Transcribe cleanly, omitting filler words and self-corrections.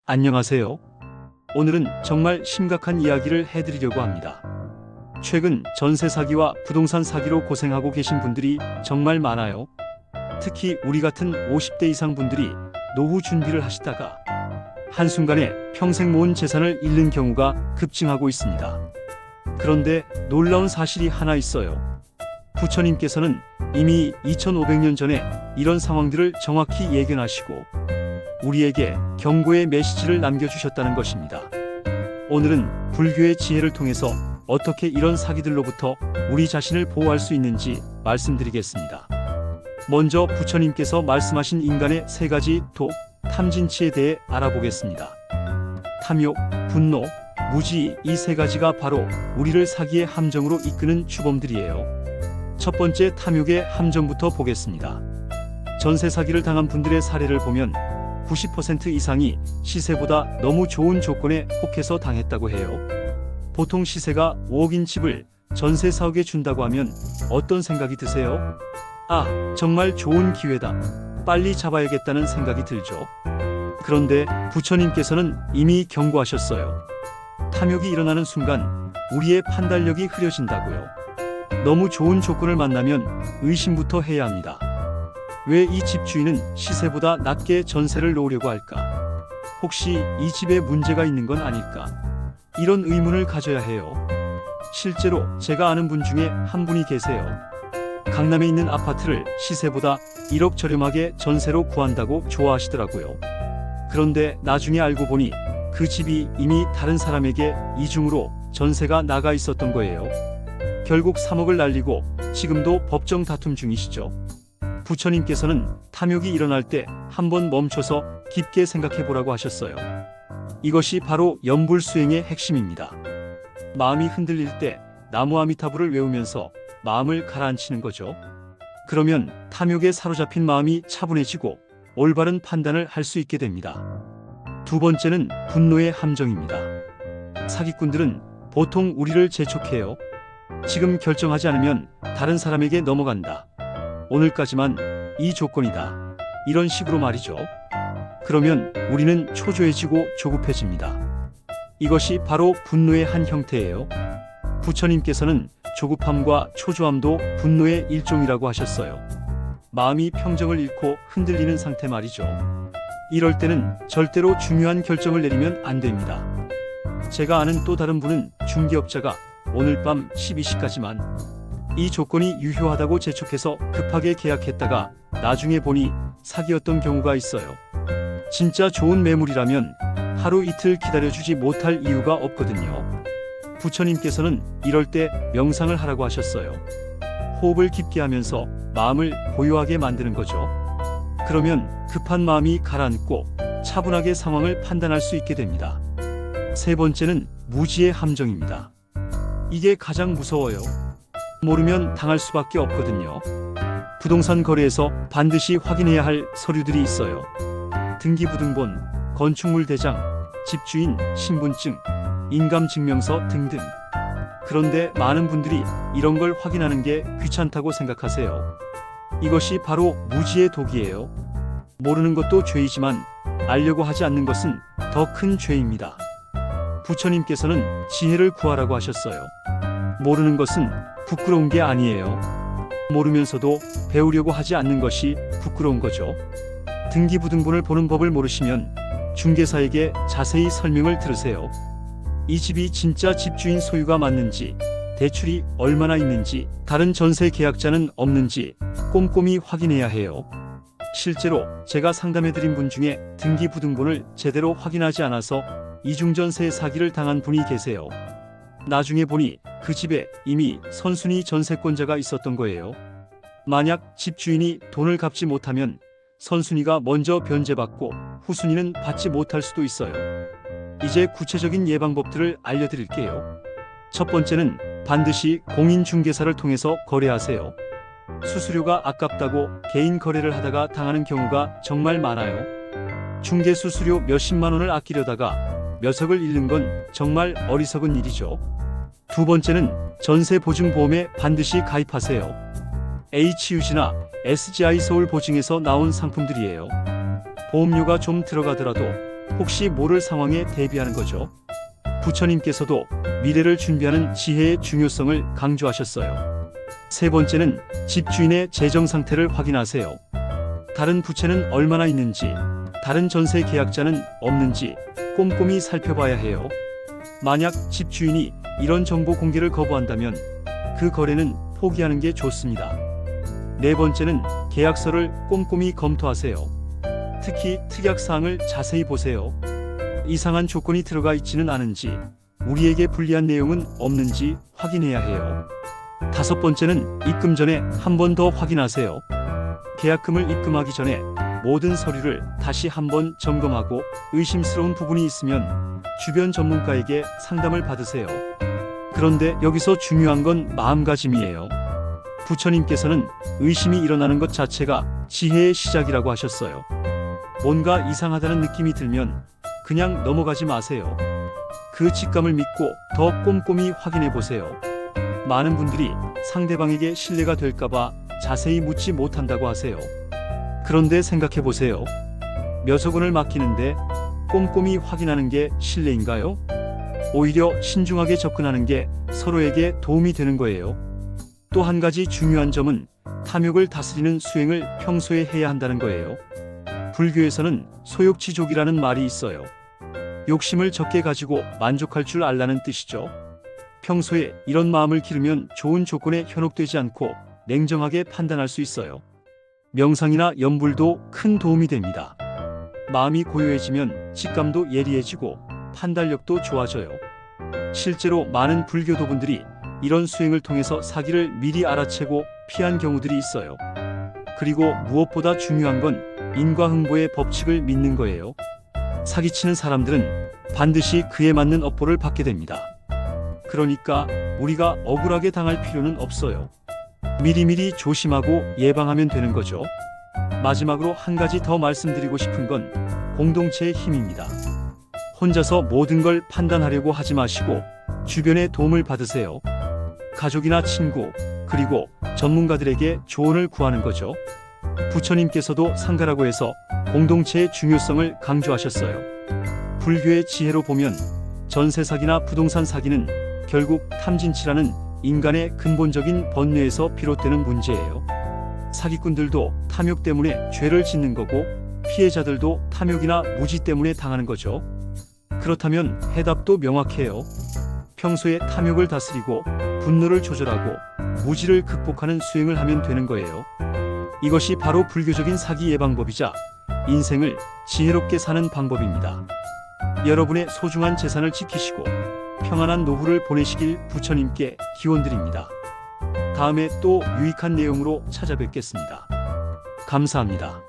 안녕하세요. 오늘은 정말 심각한 이야기를 해드리려고 합니다. 최근 전세 사기와 부동산 사기로 고생하고 계신 분들이 정말 많아요. 특히 우리 같은 50대 이상 분들이 노후 준비를 하시다가 한순간에 평생 모은 재산을 잃는 경우가 급증하고 있습니다. 그런데 놀라운 사실이 하나 있어요. 부처님께서는 이미 2500년 전에 이런 상황들을 정확히 예견하시고 우리에게 경고의 메시지를 남겨주셨다는 것입니다. 오늘은 불교의 지혜를 통해서 어떻게 이런 사기들로부터 우리 자신을 보호할 수 있는지 말씀드리겠습니다. 먼저 부처님께서 말씀하신 인간의 세 가지 독, 탐진치에 대해 알아보겠습니다. 탐욕, 분노, 무지, 이 세 가지가 바로 우리를 사기의 함정으로 이끄는 주범들이에요. 첫 번째 탐욕의 함정부터 보겠습니다. 전세 사기를 당한 분들의 사례를 보면 90% 이상이 시세보다 너무 좋은 조건에 혹해서 당했다고 해요. 보통 시세가 5억인 집을 전세 4억에 준다고 하면 어떤 생각이 드세요? 아, 정말 좋은 기회다. 빨리 잡아야겠다는 생각이 들죠. 그런데 부처님께서는 이미 경고하셨어요. 탐욕이 일어나는 순간 우리의 판단력이 흐려진다고요. 너무 좋은 조건을 만나면 의심부터 해야 합니다. 왜 이 집주인은 시세보다 낮게 전세를 놓으려고 할까? 혹시 이 집에 문제가 있는 건 아닐까? 이런 의문을 가져야 해요. 실제로 제가 아는 분 중에 한 분이 계세요. 강남에 있는 아파트를 시세보다 1억 저렴하게 전세로 구한다고 좋아하시더라고요. 그런데 나중에 알고 보니 그 집이 이미 다른 사람에게 이중으로 전세가 나가 있었던 거예요. 결국 3억을 날리고 지금도 법정 다툼 중이시죠. 부처님께서는 탐욕이 일어날 때 한번 멈춰서 깊게 생각해 보라고 하셨어요. 이것이 바로 염불수행의 핵심입니다. 마음이 흔들릴 때 나무 아미타불을 외우면서 마음을 가라앉히는 거죠. 그러면 탐욕에 사로잡힌 마음이 차분해지고 올바른 판단을 할 수 있게 됩니다. 두 번째는 분노의 함정입니다. 사기꾼들은 보통 우리를 재촉해요. 지금 결정하지 않으면 다른 사람에게 넘어간다. 오늘까지만 이 조건이다. 이런 식으로 말이죠. 그러면 우리는 초조해지고 조급해집니다. 이것이 바로 분노의 한 형태예요. 부처님께서는 조급함과 초조함도 분노의 일종이라고 하셨어요. 마음이 평정을 잃고 흔들리는 상태 말이죠. 이럴 때는 절대로 중요한 결정을 내리면 안 됩니다. 제가 아는 또 다른 분은 중개업자가 오늘 밤 12시까지만 이 조건이 유효하다고 재촉해서 급하게 계약했다가 나중에 보니 사기였던 경우가 있어요. 진짜 좋은 매물이라면 하루 이틀 기다려주지 못할 이유가 없거든요. 부처님께서는 이럴 때 명상을 하라고 하셨어요. 호흡을 깊게 하면서 마음을 고요하게 만드는 거죠. 그러면 급한 마음이 가라앉고 차분하게 상황을 판단할 수 있게 됩니다. 세 번째는 무지의 함정입니다. 이게 가장 무서워요. 모르면 당할 수밖에 없거든요. 부동산 거래에서 반드시 확인해야 할 서류들이 있어요. 등기부등본, 건축물 대장, 집주인 신분증, 인감증명서 등등. 그런데 많은 분들이 이런 걸 확인하는 게 귀찮다고 생각하세요. 이것이 바로 무지의 독이에요. 모르는 것도 죄이지만 알려고 하지 않는 것은 더 큰 죄입니다. 부처님께서는 지혜를 구하라고 하셨어요. 모르는 것은 부끄러운 게 아니에요. 모르면서도 배우려고 하지 않는 것이 부끄러운 거죠. 등기부등본을 보는 법을 모르시면 중개사에게 자세히 설명을 들으세요. 이 집이 진짜 집주인 소유가 맞는지, 대출이 얼마나 있는지, 다른 전세 계약자는 없는지 꼼꼼히 확인해야 해요. 실제로 제가 상담해드린 분 중에 등기부등본을 제대로 확인하지 않아서 이중전세 사기를 당한 분이 계세요. 나중에 보니 그 집에 이미 선순위 전세권자가 있었던 거예요. 만약 집주인이 돈을 갚지 못하면 선순위가 먼저 변제받고 후순위는 받지 못할 수도 있어요. 이제 구체적인 예방법들을 알려드릴게요. 첫 번째는 반드시 공인중개사를 통해서 거래하세요. 수수료가 아깝다고 개인 거래를 하다가 당하는 경우가 정말 많아요. 중개 수수료 몇십만 원을 아끼려다가 몇 억을 잃는 건 정말 어리석은 일이죠. 두 번째는 전세보증보험에 반드시 가입하세요. HUG나 SGI 서울보증에서 나온 상품들이에요. 보험료가 좀 들어가더라도 혹시 모를 상황에 대비하는 거죠. 부처님께서도 미래를 준비하는 지혜의 중요성을 강조하셨어요. 세 번째는 집주인의 재정 상태를 확인하세요. 다른 부채는 얼마나 있는지, 다른 전세 계약자는 없는지 꼼꼼히 살펴봐야 해요. 만약 집주인이 이런 정보 공개를 거부한다면 그 거래는 포기하는 게 좋습니다. 네 번째는 계약서를 꼼꼼히 검토하세요. 특히 특약사항을 자세히 보세요. 이상한 조건이 들어가 있지는 않은지, 우리에게 불리한 내용은 없는지 확인해야 해요. 다섯 번째는 입금 전에 한 번 더 확인하세요. 계약금을 입금하기 전에 모든 서류를 다시 한번 점검하고 의심스러운 부분이 있으면 주변 전문가에게 상담을 받으세요. 그런데 여기서 중요한 건 마음가짐이에요. 부처님께서는 의심이 일어나는 것 자체가 지혜의 시작이라고 하셨어요. 뭔가 이상하다는 느낌이 들면 그냥 넘어가지 마세요. 그 직감을 믿고 더 꼼꼼히 확인해 보세요. 많은 분들이 상대방에게 신뢰가 될까봐 자세히 묻지 못한다고 하세요. 그런데 생각해 보세요. 몇억 원을 맡기는데 꼼꼼히 확인하는 게 신뢰인가요? 오히려 신중하게 접근하는 게 서로에게 도움이 되는 거예요. 또 한 가지 중요한 점은 탐욕을 다스리는 수행을 평소에 해야 한다는 거예요. 불교에서는 소욕지족이라는 말이 있어요. 욕심을 적게 가지고 만족할 줄 알라는 뜻이죠. 평소에 이런 마음을 기르면 좋은 조건에 현혹되지 않고 냉정하게 판단할 수 있어요. 명상이나 염불도 큰 도움이 됩니다. 마음이 고요해지면 직감도 예리해지고 판단력도 좋아져요. 실제로 많은 불교도분들이 이런 수행을 통해서 사기를 미리 알아채고 피한 경우들이 있어요. 그리고 무엇보다 중요한 건 인과응보의 법칙을 믿는 거예요. 사기치는 사람들은 반드시 그에 맞는 업보를 받게 됩니다. 그러니까 우리가 억울하게 당할 필요는 없어요. 미리미리 조심하고 예방하면 되는 거죠. 마지막으로 한 가지 더 말씀드리고 싶은 건 공동체의 힘입니다. 혼자서 모든 걸 판단하려고 하지 마시고 주변의 도움을 받으세요. 가족이나 친구, 그리고 전문가들에게 조언을 구하는 거죠. 부처님께서도 상가라고 해서 공동체의 중요성을 강조하셨어요. 불교의 지혜로 보면 전세 사기나 부동산 사기는 결국 탐진치라는 인간의 근본적인 번뇌에서 비롯되는 문제예요. 사기꾼들도 탐욕 때문에 죄를 짓는 거고 피해자들도 탐욕이나 무지 때문에 당하는 거죠. 그렇다면 해답도 명확해요. 평소에 탐욕을 다스리고 분노를 조절하고 무지를 극복하는 수행을 하면 되는 거예요. 이것이 바로 불교적인 사기 예방법이자 인생을 지혜롭게 사는 방법입니다. 여러분의 소중한 재산을 지키시고 평안한 노후를 보내시길 부처님께 기원드립니다. 다음에 또 유익한 내용으로 찾아뵙겠습니다. 감사합니다.